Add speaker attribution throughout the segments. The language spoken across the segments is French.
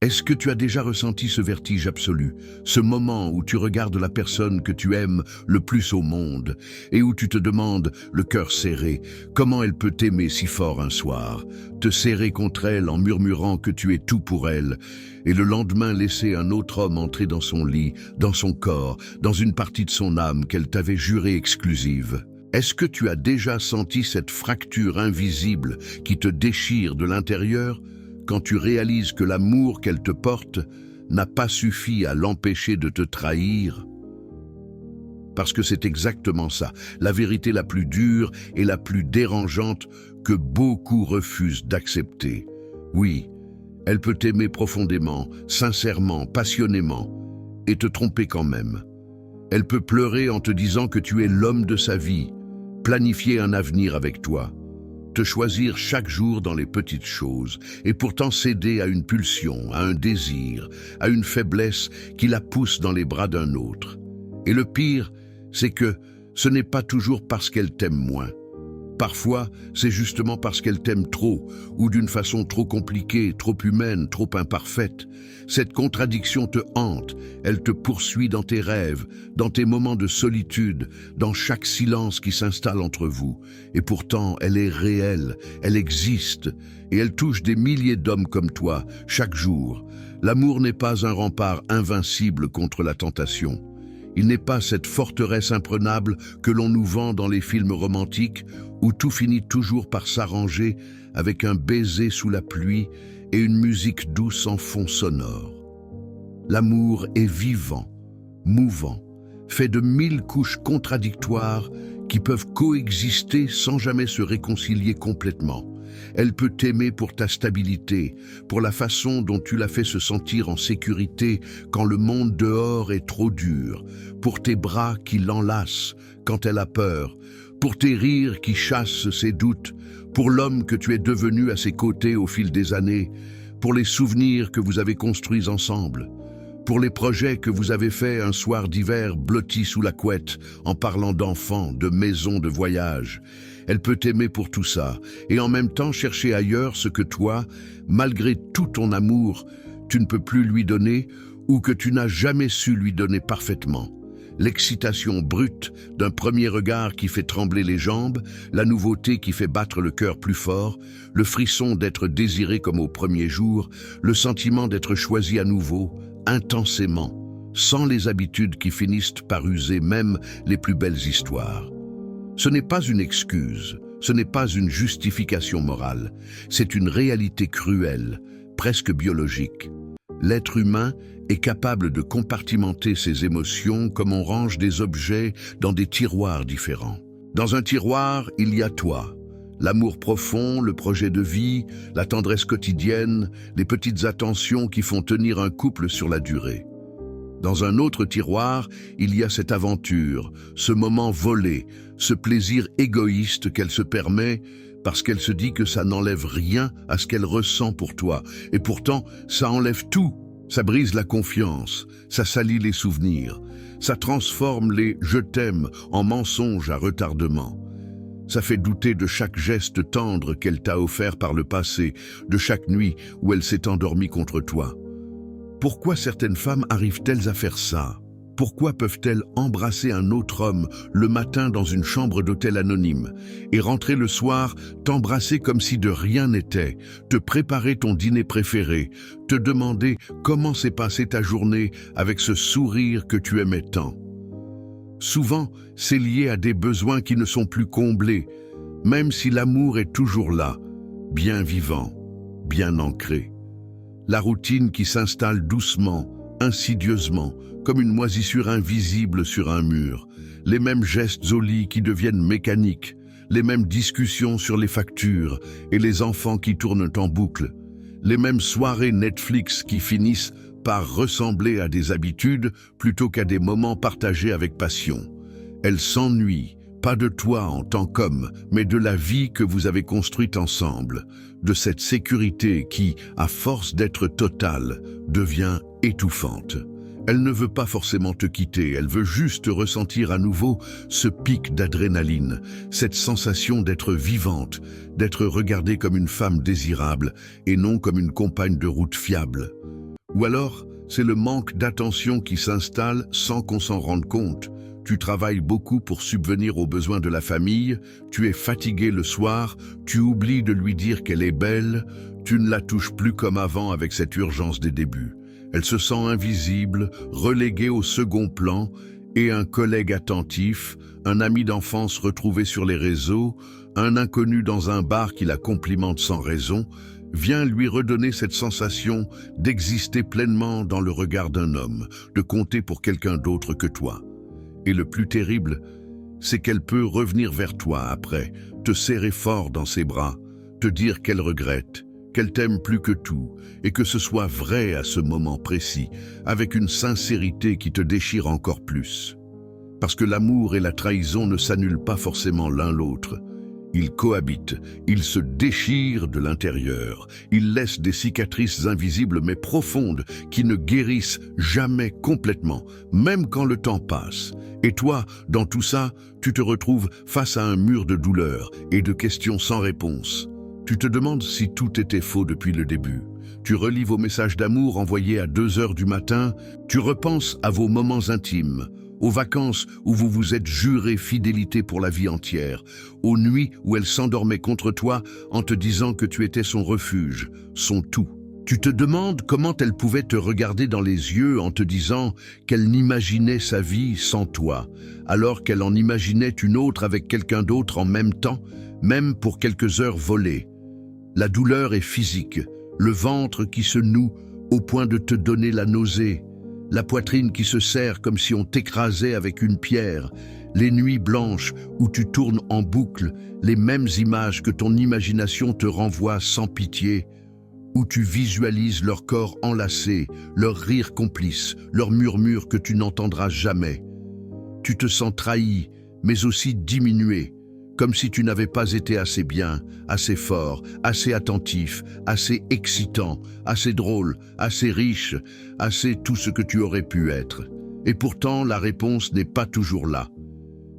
Speaker 1: Est-ce que tu as déjà ressenti ce vertige absolu, ce moment où tu regardes la personne que tu aimes le plus au monde et où tu te demandes, le cœur serré, comment elle peut t'aimer si fort un soir, te serrer contre elle en murmurant que tu es tout pour elle, et le lendemain laisser un autre homme entrer dans son lit, dans son corps, dans une partie de son âme qu'elle t'avait jurée exclusive? Est-ce que tu as déjà senti cette fracture invisible qui te déchire de l'intérieur quand tu réalises que l'amour qu'elle te porte n'a pas suffi à l'empêcher de te trahir? Parce que c'est exactement ça, la vérité la plus dure et la plus dérangeante que beaucoup refusent d'accepter. Oui, elle peut t'aimer profondément, sincèrement, passionnément, et te tromper quand même. Elle peut pleurer en te disant que tu es l'homme de sa vie, planifier un avenir avec toi, te choisir chaque jour dans les petites choses, et pourtant céder à une pulsion, à un désir, à une faiblesse qui la pousse dans les bras d'un autre. Et le pire, c'est que ce n'est pas toujours parce qu'elle t'aime moins. Parfois, c'est justement parce qu'elle t'aime trop, ou d'une façon trop compliquée, trop humaine, trop imparfaite. Cette contradiction te hante, elle te poursuit dans tes rêves, dans tes moments de solitude, dans chaque silence qui s'installe entre vous. Et pourtant, elle est réelle, elle existe, et elle touche des milliers d'hommes comme toi, chaque jour. L'amour n'est pas un rempart invincible contre la tentation. Il n'est pas cette forteresse imprenable que l'on nous vend dans les films romantiques où tout finit toujours par s'arranger avec un baiser sous la pluie et une musique douce en fond sonore. L'amour est vivant, mouvant, fait de 1000 couches contradictoires qui peuvent coexister sans jamais se réconcilier complètement. Elle peut t'aimer pour ta stabilité, pour la façon dont tu la fais se sentir en sécurité quand le monde dehors est trop dur, pour tes bras qui l'enlacent quand elle a peur, pour tes rires qui chassent ses doutes, pour l'homme que tu es devenu à ses côtés au fil des années, pour les souvenirs que vous avez construits ensemble, pour les projets que vous avez faits un soir d'hiver blotti sous la couette en parlant d'enfants, de maisons, de voyages. Elle peut t'aimer pour tout ça et en même temps chercher ailleurs ce que toi, malgré tout ton amour, tu ne peux plus lui donner ou que tu n'as jamais su lui donner parfaitement. L'excitation brute d'un premier regard qui fait trembler les jambes, la nouveauté qui fait battre le cœur plus fort, le frisson d'être désiré comme au premier jour, le sentiment d'être choisi à nouveau, intensément, sans les habitudes qui finissent par user même les plus belles histoires. Ce n'est pas une excuse, ce n'est pas une justification morale, c'est une réalité cruelle, presque biologique. L'être humain est capable de compartimenter ses émotions comme on range des objets dans des tiroirs différents. Dans un tiroir, il y a toi, l'amour profond, le projet de vie, la tendresse quotidienne, les petites attentions qui font tenir un couple sur la durée. Dans un autre tiroir, il y a cette aventure, ce moment volé, ce plaisir égoïste qu'elle se permet parce qu'elle se dit que ça n'enlève rien à ce qu'elle ressent pour toi. Et pourtant, ça enlève tout. Ça brise la confiance, ça salit les souvenirs, ça transforme les « je t'aime » en mensonges à retardement. Ça fait douter de chaque geste tendre qu'elle t'a offert par le passé, de chaque nuit où elle s'est endormie contre toi. Pourquoi certaines femmes arrivent-elles à faire ça? Pourquoi peuvent-elles embrasser un autre homme le matin dans une chambre d'hôtel anonyme et rentrer le soir, t'embrasser comme si de rien n'était, te préparer ton dîner préféré, te demander comment s'est passée ta journée avec ce sourire que tu aimais tant? Souvent, c'est lié à des besoins qui ne sont plus comblés, même si l'amour est toujours là, bien vivant, bien ancré. La routine qui s'installe doucement, insidieusement, comme une moisissure invisible sur un mur, les mêmes gestes au lit qui deviennent mécaniques, les mêmes discussions sur les factures et les enfants qui tournent en boucle, les mêmes soirées Netflix qui finissent par ressembler à des habitudes plutôt qu'à des moments partagés avec passion. Elle s'ennuie, pas de toi en tant qu'homme, mais de la vie que vous avez construite ensemble, de cette sécurité qui, à force d'être totale, devient étouffante. Elle ne veut pas forcément te quitter, elle veut juste ressentir à nouveau ce pic d'adrénaline, cette sensation d'être vivante, d'être regardée comme une femme désirable et non comme une compagne de route fiable. Ou alors, c'est le manque d'attention qui s'installe sans qu'on s'en rende compte. Tu travailles beaucoup pour subvenir aux besoins de la famille, tu es fatigué le soir, tu oublies de lui dire qu'elle est belle, tu ne la touches plus comme avant avec cette urgence des débuts. Elle se sent invisible, reléguée au second plan, et un collègue attentif, un ami d'enfance retrouvé sur les réseaux, un inconnu dans un bar qui la complimente sans raison, vient lui redonner cette sensation d'exister pleinement dans le regard d'un homme, de compter pour quelqu'un d'autre que toi. Et le plus terrible, c'est qu'elle peut revenir vers toi après, te serrer fort dans ses bras, te dire qu'elle regrette, qu'elle t'aime plus que tout, et que ce soit vrai à ce moment précis, avec une sincérité qui te déchire encore plus. Parce que l'amour et la trahison ne s'annulent pas forcément l'un l'autre. Ils cohabitent, ils se déchirent de l'intérieur, ils laissent des cicatrices invisibles mais profondes qui ne guérissent jamais complètement, même quand le temps passe. Et toi, dans tout ça, tu te retrouves face à un mur de douleur et de questions sans réponse. Tu te demandes si tout était faux depuis le début. Tu relis vos messages d'amour envoyés à 2 heures du matin, tu repenses à vos moments intimes, aux vacances où vous vous êtes juré fidélité pour la vie entière, aux nuits où elle s'endormait contre toi en te disant que tu étais son refuge, son tout. Tu te demandes comment elle pouvait te regarder dans les yeux en te disant qu'elle n'imaginait sa vie sans toi, alors qu'elle en imaginait une autre avec quelqu'un d'autre en même temps, même pour quelques heures volées. La douleur est physique, le ventre qui se noue au point de te donner la nausée, la poitrine qui se serre comme si on t'écrasait avec une pierre, les nuits blanches où tu tournes en boucle les mêmes images que ton imagination te renvoie sans pitié, où tu visualises leur corps enlacé, leur rire complice, leur murmure que tu n'entendras jamais. Tu te sens trahi, mais aussi diminué, comme si tu n'avais pas été assez bien, assez fort, assez attentif, assez excitant, assez drôle, assez riche, assez tout ce que tu aurais pu être. Et pourtant, la réponse n'est pas toujours là.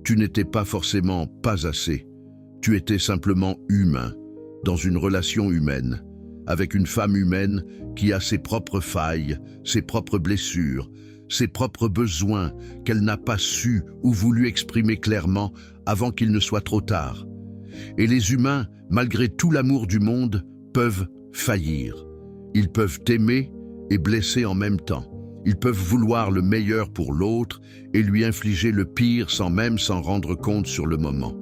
Speaker 1: Tu n'étais pas forcément pas assez. Tu étais simplement humain, dans une relation humaine, avec une femme humaine qui a ses propres failles, ses propres blessures, ses propres besoins qu'elle n'a pas su ou voulu exprimer clairement avant qu'il ne soit trop tard. Et les humains, malgré tout l'amour du monde, peuvent faillir. Ils peuvent aimer et blesser en même temps. Ils peuvent vouloir le meilleur pour l'autre et lui infliger le pire sans même s'en rendre compte sur le moment.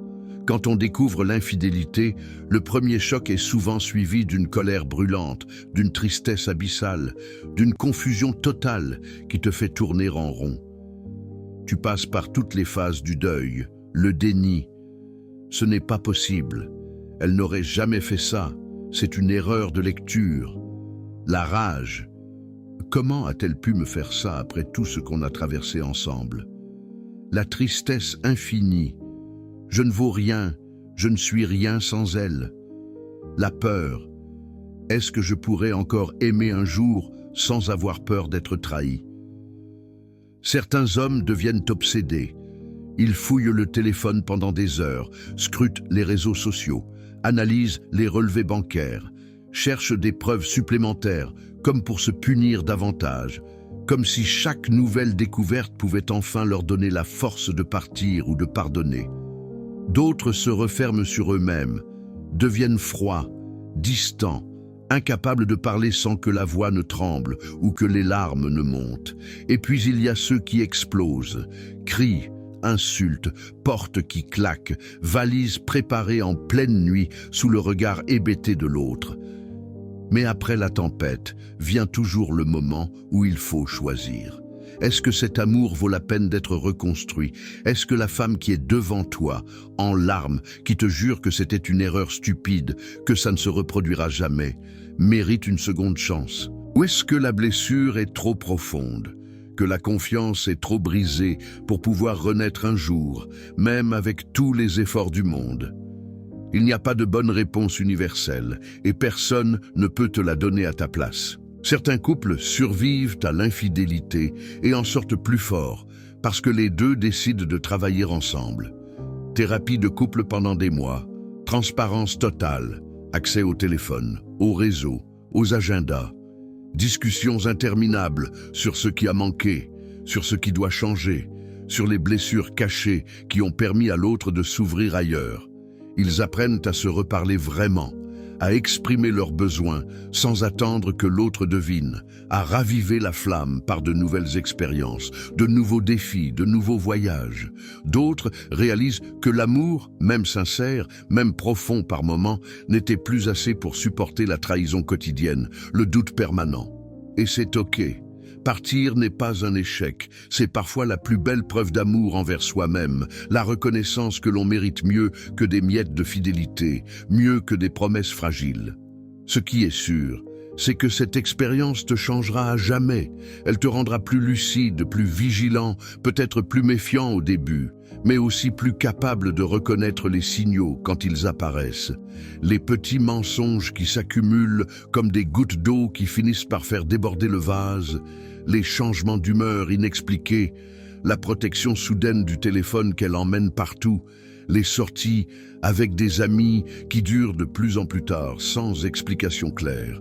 Speaker 1: Quand on découvre l'infidélité, le premier choc est souvent suivi d'une colère brûlante, d'une tristesse abyssale, d'une confusion totale qui te fait tourner en rond. Tu passes par toutes les phases du deuil, le déni. Ce n'est pas possible. Elle n'aurait jamais fait ça. C'est une erreur de lecture. La rage. Comment a-t-elle pu me faire ça après tout ce qu'on a traversé ensemble? La tristesse infinie. Je ne vaux rien, je ne suis rien sans elle. La peur. Est-ce que je pourrais encore aimer un jour sans avoir peur d'être trahi? Certains hommes deviennent obsédés. Ils fouillent le téléphone pendant des heures, scrutent les réseaux sociaux, analysent les relevés bancaires, cherchent des preuves supplémentaires, comme pour se punir davantage, comme si chaque nouvelle découverte pouvait enfin leur donner la force de partir ou de pardonner. D'autres se referment sur eux-mêmes, deviennent froids, distants, incapables de parler sans que la voix ne tremble ou que les larmes ne montent. Et puis il y a ceux qui explosent, crient, insultent, portes qui claquent, valises préparées en pleine nuit sous le regard hébété de l'autre. Mais après la tempête, vient toujours le moment où il faut choisir. Est-ce que cet amour vaut la peine d'être reconstruit? Est-ce que la femme qui est devant toi, en larmes, qui te jure que c'était une erreur stupide, que ça ne se reproduira jamais, mérite une seconde chance? Ou est-ce que la blessure est trop profonde, que la confiance est trop brisée pour pouvoir renaître un jour, même avec tous les efforts du monde? Il n'y a pas de bonne réponse universelle, et personne ne peut te la donner à ta place. Certains couples survivent à l'infidélité et en sortent plus forts parce que les deux décident de travailler ensemble. Thérapie de couple pendant des mois, transparence totale, accès au téléphone, aux réseaux, aux agendas. Discussions interminables sur ce qui a manqué, sur ce qui doit changer, sur les blessures cachées qui ont permis à l'autre de s'ouvrir ailleurs. Ils apprennent à se reparler vraiment, à exprimer leurs besoins sans attendre que l'autre devine, à raviver la flamme par de nouvelles expériences, de nouveaux défis, de nouveaux voyages. D'autres réalisent que l'amour, même sincère, même profond par moments, n'était plus assez pour supporter la trahison quotidienne, le doute permanent. Et c'est ok. Partir n'est pas un échec, c'est parfois la plus belle preuve d'amour envers soi-même, la reconnaissance que l'on mérite mieux que des miettes de fidélité, mieux que des promesses fragiles. Ce qui est sûr, c'est que cette expérience te changera à jamais. Elle te rendra plus lucide, plus vigilant, peut-être plus méfiant au début, mais aussi plus capable de reconnaître les signaux quand ils apparaissent. Les petits mensonges qui s'accumulent comme des gouttes d'eau qui finissent par faire déborder le vase, les changements d'humeur inexpliqués, la protection soudaine du téléphone qu'elle emmène partout, les sorties avec des amis qui durent de plus en plus tard sans explication claire.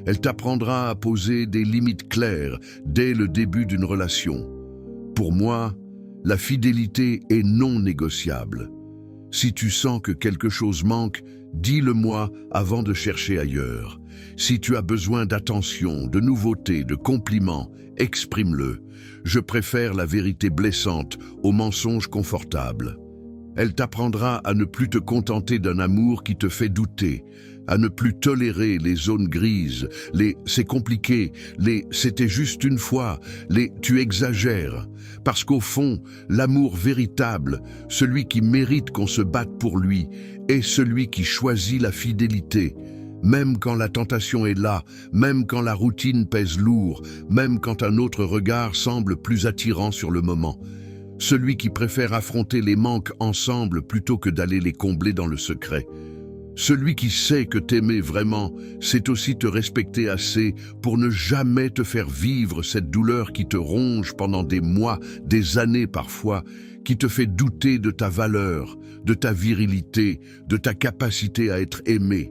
Speaker 1: Elle t'apprendra à poser des limites claires dès le début d'une relation. Pour moi, la fidélité est non négociable. Si tu sens que quelque chose manque, dis-le-moi avant de chercher ailleurs. Si tu as besoin d'attention, de nouveautés, de compliments, exprime-le. Je préfère la vérité blessante au mensonge confortable. Elle t'apprendra à ne plus te contenter d'un amour qui te fait douter, à ne plus tolérer les zones grises, les « c'est compliqué », les « c'était juste une fois », les « tu exagères ». Parce qu'au fond, l'amour véritable, celui qui mérite qu'on se batte pour lui, est celui qui choisit la fidélité. Même quand la tentation est là, même quand la routine pèse lourd, même quand un autre regard semble plus attirant sur le moment. Celui qui préfère affronter les manques ensemble plutôt que d'aller les combler dans le secret. Celui qui sait que t'aimer vraiment, c'est aussi te respecter assez pour ne jamais te faire vivre cette douleur qui te ronge pendant des mois, des années parfois, qui te fait douter de ta valeur, de ta virilité, de ta capacité à être aimé.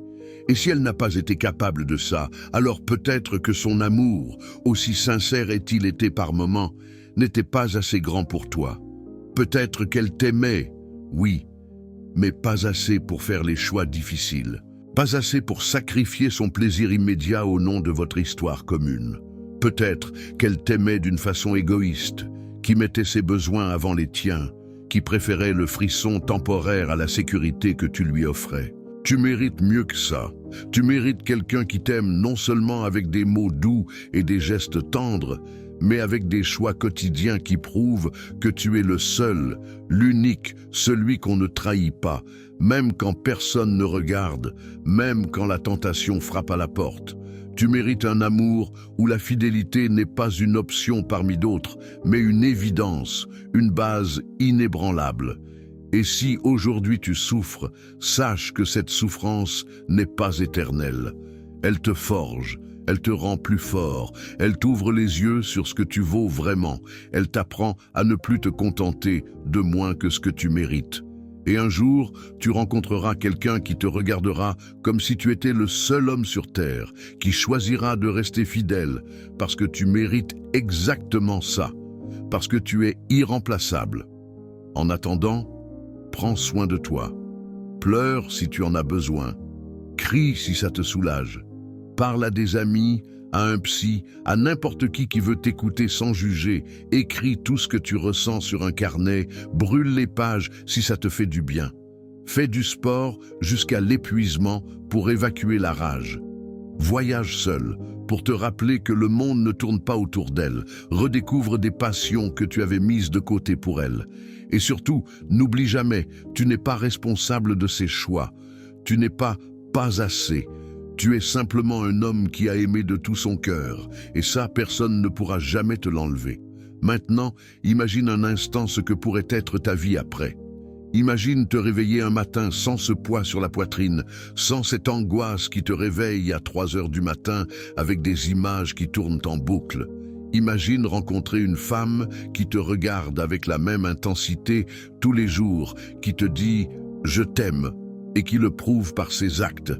Speaker 1: Et si elle n'a pas été capable de ça, alors peut-être que son amour, aussi sincère ait-il été par moments, n'était pas assez grand pour toi. Peut-être qu'elle t'aimait, oui, mais pas assez pour faire les choix difficiles. Pas assez pour sacrifier son plaisir immédiat au nom de votre histoire commune. Peut-être qu'elle t'aimait d'une façon égoïste, qui mettait ses besoins avant les tiens, qui préférait le frisson temporaire à la sécurité que tu lui offrais. Tu mérites mieux que ça. Tu mérites quelqu'un qui t'aime non seulement avec des mots doux et des gestes tendres, mais avec des choix quotidiens qui prouvent que tu es le seul, l'unique, celui qu'on ne trahit pas, même quand personne ne regarde, même quand la tentation frappe à la porte. Tu mérites un amour où la fidélité n'est pas une option parmi d'autres, mais une évidence, une base inébranlable. Et si aujourd'hui tu souffres, sache que cette souffrance n'est pas éternelle. Elle te forge, elle te rend plus fort, elle t'ouvre les yeux sur ce que tu vaux vraiment, elle t'apprend à ne plus te contenter de moins que ce que tu mérites. Et un jour, tu rencontreras quelqu'un qui te regardera comme si tu étais le seul homme sur terre, qui choisira de rester fidèle, parce que tu mérites exactement ça, parce que tu es irremplaçable. En attendant, prends soin de toi. Pleure si tu en as besoin. Crie si ça te soulage. Parle à des amis, à un psy, à n'importe qui veut t'écouter sans juger. Écris tout ce que tu ressens sur un carnet. Brûle les pages si ça te fait du bien. Fais du sport jusqu'à l'épuisement pour évacuer la rage. Voyage seul pour te rappeler que le monde ne tourne pas autour d'elle. Redécouvre des passions que tu avais mises de côté pour elle. Et surtout, n'oublie jamais, tu n'es pas responsable de ses choix. Tu n'es pas assez. Tu es simplement un homme qui a aimé de tout son cœur. Et ça, personne ne pourra jamais te l'enlever. Maintenant, imagine un instant ce que pourrait être ta vie après. Imagine te réveiller un matin sans ce poids sur la poitrine, sans cette angoisse qui te réveille à 3 heures du matin avec des images qui tournent en boucle. Imagine rencontrer une femme qui te regarde avec la même intensité tous les jours, qui te dit « je t'aime » et qui le prouve par ses actes.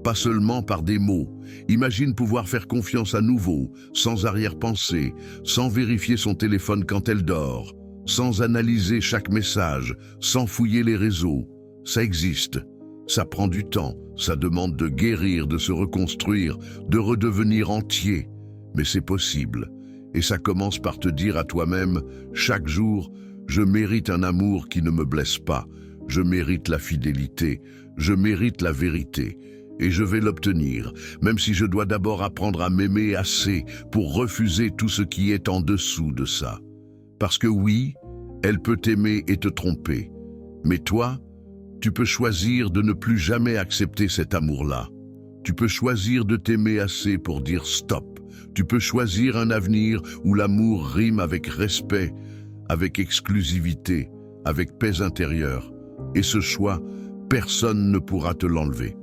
Speaker 1: pas seulement par des mots. Imagine pouvoir faire confiance à nouveau, sans arrière-pensée, sans vérifier son téléphone quand elle dort, sans analyser chaque message, sans fouiller les réseaux. Ça existe. Ça prend du temps, ça demande de guérir, de se reconstruire, de redevenir entier. Mais c'est possible. Et ça commence par te dire à toi-même, chaque jour, je mérite un amour qui ne me blesse pas. Je mérite la fidélité, je mérite la vérité. Et je vais l'obtenir, même si je dois d'abord apprendre à m'aimer assez pour refuser tout ce qui est en dessous de ça. Parce que oui, elle peut t'aimer et te tromper. Mais toi, tu peux choisir de ne plus jamais accepter cet amour-là. Tu peux choisir de t'aimer assez pour dire stop. Tu peux choisir un avenir où l'amour rime avec respect, avec exclusivité, avec paix intérieure. Et ce choix, personne ne pourra te l'enlever.